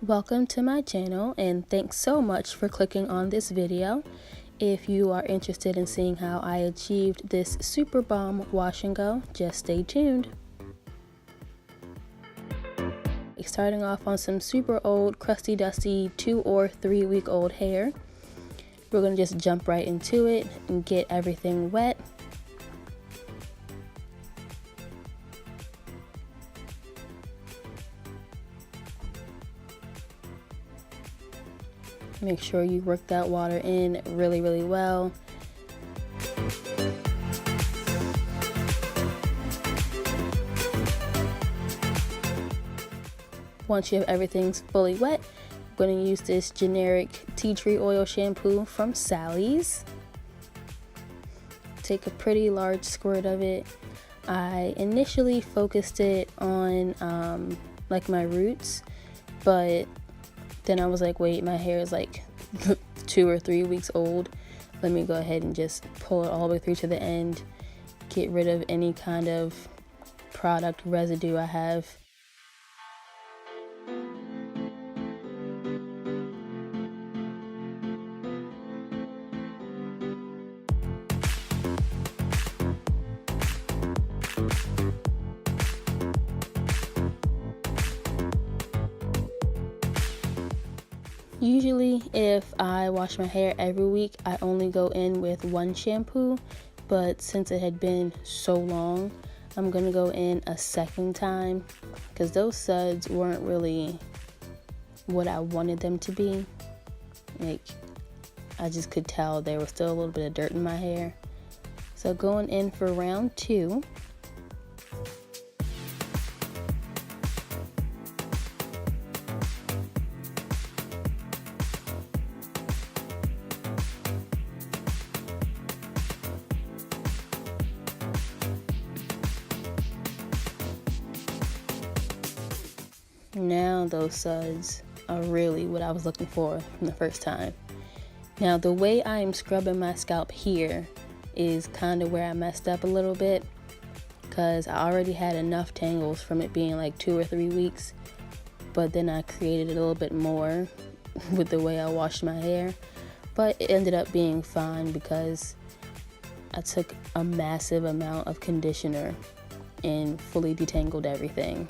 Welcome to my channel, and thanks so much for clicking on this video. If you are interested in seeing how I achieved this super bomb wash and go, just stay tuned. Starting off on some super old, crusty, dusty 2 or 3 week old hair. We're going to just jump right into it and get everything wet. Make sure you work that water in really well. Once you have everything fully wet, I'm going to use this generic tea tree oil shampoo from Sally's. Take a pretty large squirt of it. I initially focused it on like my roots, but then I was like, wait, my hair is like 2 or 3 weeks old. Let me go ahead and just pull it all the way through to the end. Get rid of any kind of product residue I have. Usually if I wash my hair every week, I only go in with one shampoo, but since it had been so long, I'm gonna go in a second time because those suds weren't really what I wanted them to be. Like, I just could tell there was still a little bit of dirt in my hair. So going in for round 2. Now those suds are really what I was looking for from the first time. Now the way I am scrubbing my scalp here is kind of where I messed up a little bit, because I already had enough tangles from it being like 2 or 3 weeks, but then I created a little bit more with the way I washed my hair. But it ended up being fine because I took a massive amount of conditioner and fully detangled everything.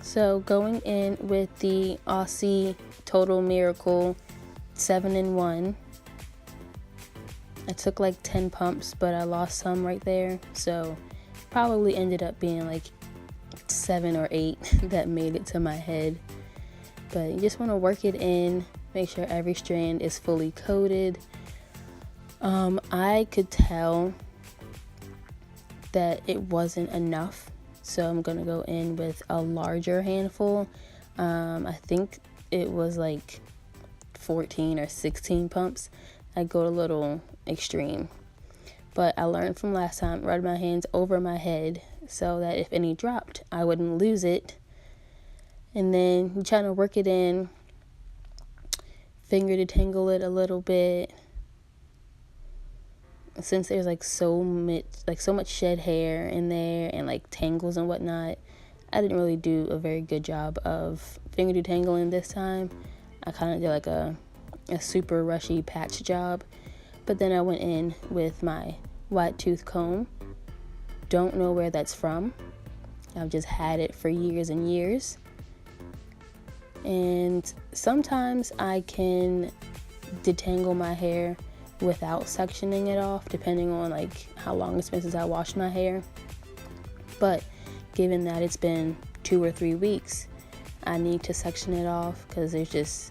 So going in with the Aussie Total Miracle 7-in-1, I took like 10 pumps, but I lost some right there, so probably ended up being like 7 or 8 that made it to my head. But you just want to work it in, make sure every strand is fully coated. I could tell that it wasn't enough, so I'm gonna go in with a larger handful. I think it was like 14 or 16 pumps. I go a little extreme, but I learned from last time, rub my hands over my head so that if any dropped, I wouldn't lose it. And then you trying to work it in, finger detangle it a little bit. Since there's like so much shed hair in there and like tangles and whatnot, I didn't really do a very good job of finger detangling this time. I kind of did like a super rushy patch job. But then I went in with my wide tooth comb. Don't know where that's from. I've just had it for years and years. And sometimes I can detangle my hair without sectioning it off, depending on like how long it's been since I washed my hair. But given that it's been 2 or 3 weeks, I need to section it off because it's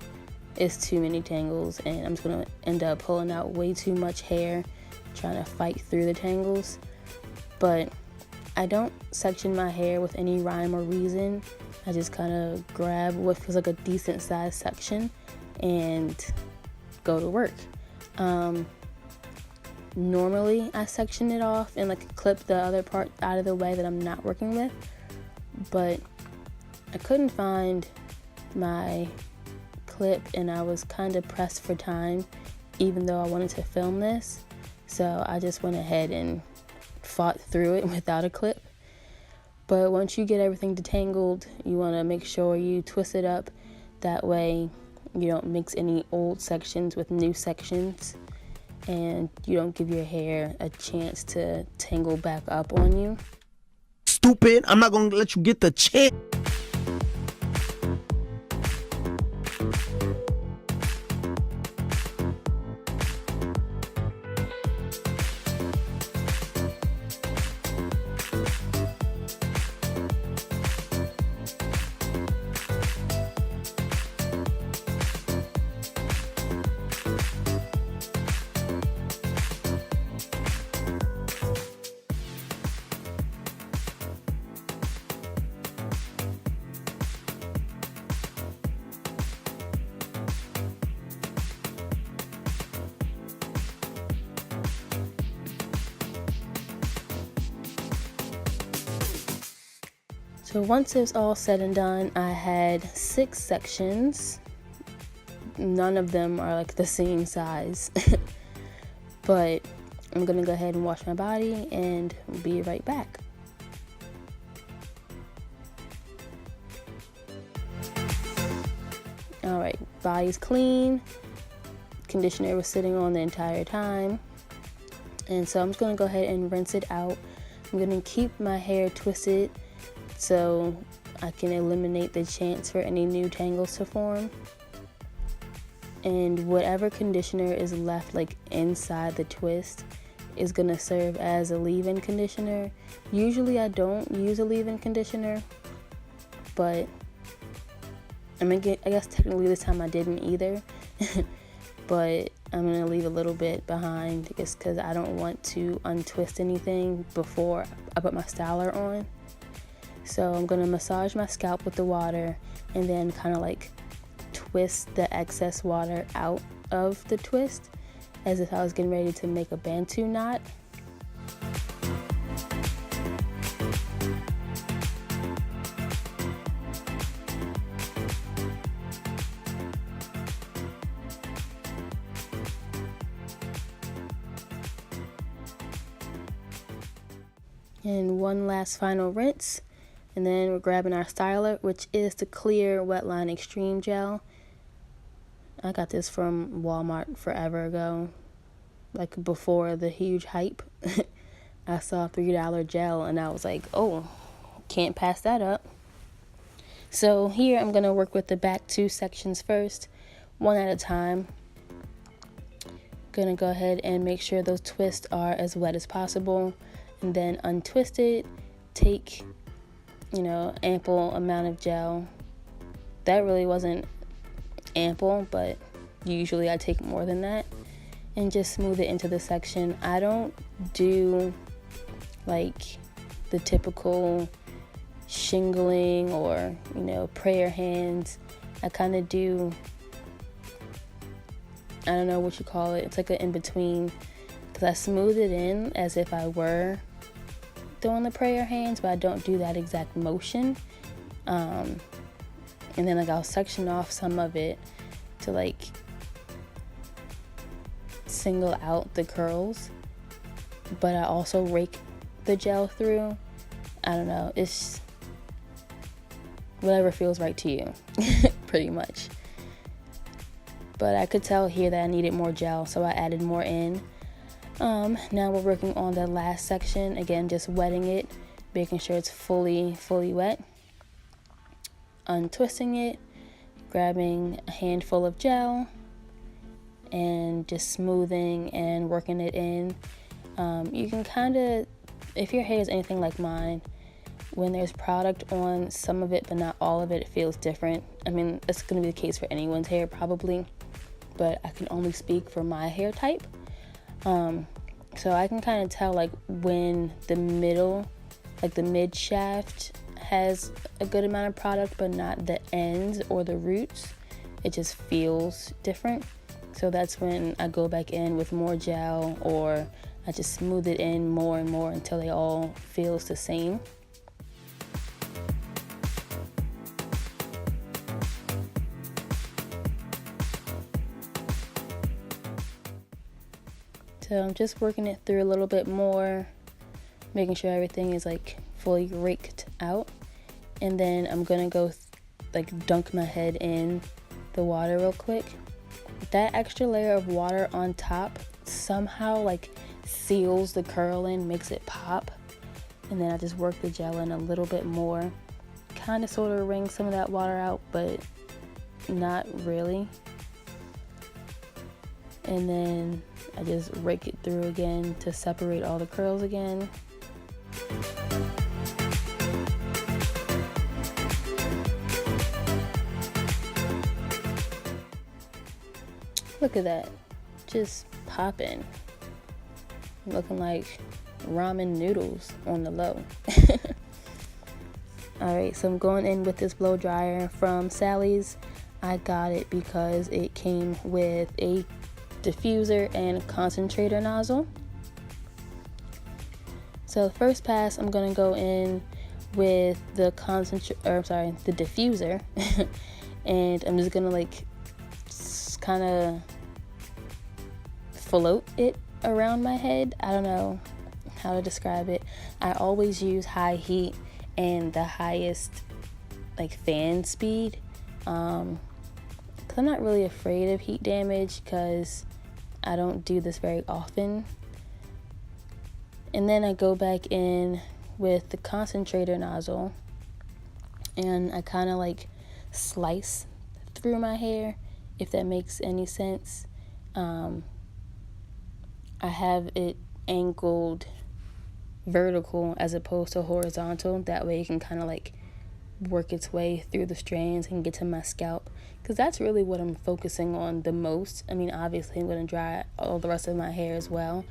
too many tangles, and I'm just gonna end up pulling out way too much hair trying to fight through the tangles. But I don't section my hair with any rhyme or reason. I just kind of grab what feels like a decent sized section and go to work. normally I section it off and like clip the other part out of the way that I'm not working with, but I couldn't find my clip and I was kind of pressed for time even though I wanted to film this, so I just went ahead and fought through it without a clip. But once you get everything detangled, you want to make sure you twist it up, that way you don't mix any old sections with new sections and you don't give your hair a chance to tangle back up on you. Stupid, I'm not gonna let you get the chance. So once it was all said and done, I had 6 sections. None of them are like the same size. But I'm gonna go ahead and wash my body and be right back. Alright, body's clean. Conditioner was sitting on the entire time. And so I'm just gonna go ahead and rinse it out. I'm gonna keep my hair twisted so I can eliminate the chance for any new tangles to form. And whatever conditioner is left like inside the twist is gonna serve as a leave-in conditioner. Usually I don't use a leave-in conditioner, but I guess technically this time I didn't either. But I'm gonna leave a little bit behind just because I don't want to untwist anything before I put my styler on. So I'm gonna massage my scalp with the water and then kind of like twist the excess water out of the twist as if I was getting ready to make a Bantu knot. And one last final rinse. And then we're grabbing our styler, which is the clear Wetline Xtreme Gel. I got this from Walmart forever ago, like before the huge hype. I saw $3 gel and I was like, oh, can't pass that up. So here I'm gonna work with the back 2 sections first, one at a time. Gonna go ahead and make sure those twists are as wet as possible and then untwist it, take ample amount of gel. That really wasn't ample, but usually I take more than that, and just smooth it into the section. I don't do like the typical shingling or prayer hands. I kind of do, I don't know what you call it, it's like an in-between, because I smooth it in as if I were doing the prayer hands, but I don't do that exact motion. And then like I'll section off some of it to like single out the curls, but I also rake the gel through. I don't know, it's whatever feels right to you. Pretty much. But I could tell here that I needed more gel, so I added more in. Now we're working on the last section. Again, just wetting it, making sure it's fully wet. Untwisting it, grabbing a handful of gel, and just smoothing and working it in. You can kind of, if your hair is anything like mine, when there's product on some of it but not all of it, it feels different. I mean, it's going to be the case for anyone's hair probably, but I can only speak for my hair type. So I can kind of tell like when the middle, like the mid shaft has a good amount of product but not the ends or the roots. It just feels different. So that's when I go back in with more gel, or I just smooth it in more and more until they all feels the same. So I'm just working it through a little bit more, making sure everything is like fully raked out. And then I'm gonna go like dunk my head in the water real quick. That extra layer of water on top somehow like seals the curl in, makes it pop. And then I just work the gel in a little bit more, kind of sort of wring some of that water out, but not really. And then I just rake it through again to separate all the curls again. Look at that, just popping, looking like ramen noodles on the low. Alright, so I'm going in with this blow dryer from Sally's. I got it because it came with a diffuser and concentrator nozzle. So the first pass, I'm going to go in with the the diffuser and I'm just going to like kind of float it around my head. I don't know how to describe it. I always use high heat and the highest like fan speed, because I'm not really afraid of heat damage because I don't do this very often. And then I go back in with the concentrator nozzle and I kind of like slice through my hair, if that makes any sense. I have it angled vertical as opposed to horizontal. That way it can kind of like work its way through the strands and get to my scalp, because that's really what I'm focusing on the most. I mean, obviously I'm going to dry all the rest of my hair as well.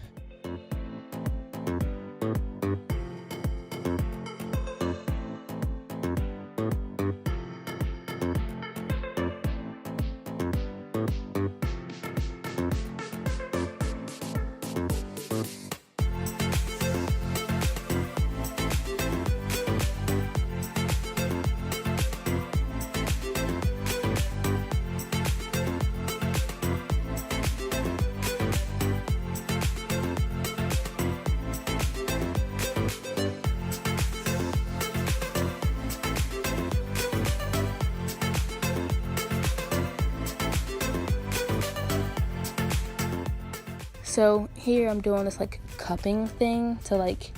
So here I'm doing this like cupping thing to like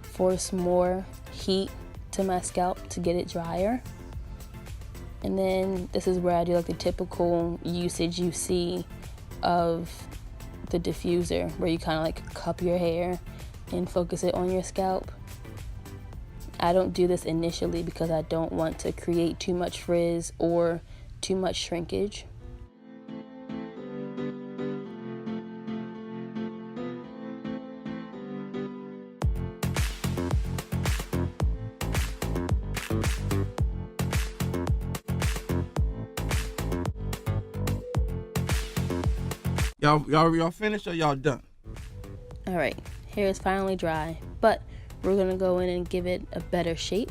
force more heat to my scalp to get it drier. And then this is where I do like the typical usage you see of the diffuser, where you kind of like cup your hair and focus it on your scalp. I don't do this initially because I don't want to create too much frizz or too much shrinkage. Y'all finished or y'all done? All right, hair is finally dry, but we're gonna go in and give it a better shape.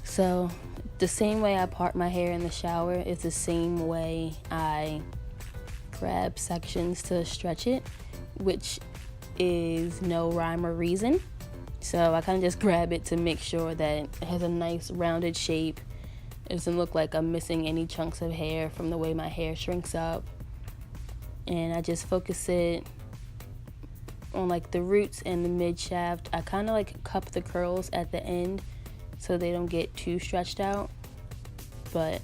So the same way I part my hair in the shower is the same way I grab sections to stretch it, which is no rhyme or reason. So I kind of just grab it to make sure that it has a nice rounded shape. It doesn't look like I'm missing any chunks of hair from the way my hair shrinks up. And I just focus it on like the roots and the mid shaft. I kind of like cup the curls at the end so they don't get too stretched out. But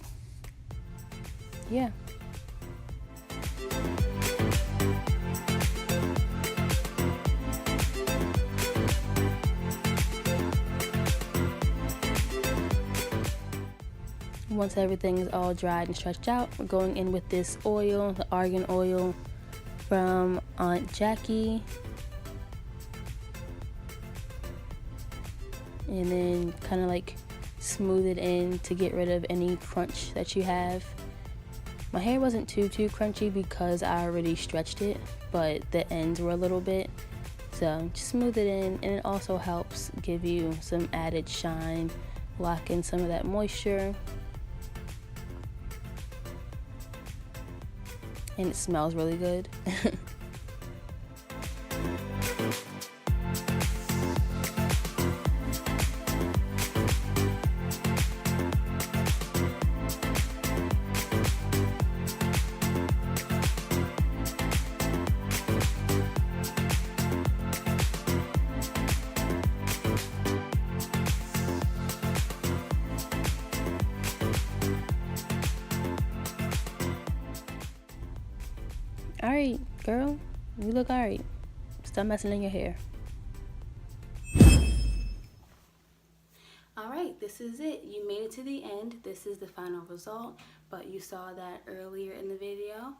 yeah. Once everything is all dried and stretched out, we're going in with this oil, the Argan oil from Aunt Jackie. And then kind of like smooth it in to get rid of any crunch that you have. My hair wasn't too crunchy because I already stretched it, but the ends were a little bit. So just smooth it in, and it also helps give you some added shine, lock in some of that moisture. And it smells really good. Alright, girl, you look alright. Stop messing in your hair. Alright, this is it. You made it to the end. This is the final result, but you saw that earlier in the video.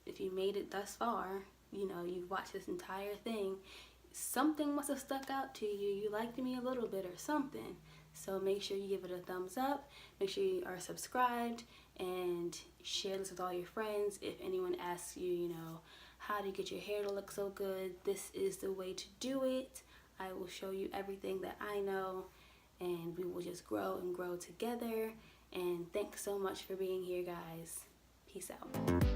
If you made it thus far, you know, you've watched this entire thing, something must have stuck out to you. You liked me a little bit or something. So make sure you give it a thumbs up. Make sure you are subscribed and share this with all your friends. If anyone asks you, you know, how do you get your hair to look so good, this is the way to do it. I will show you everything that I know, and we will just grow and grow together. And thanks so much for being here, guys. Peace out.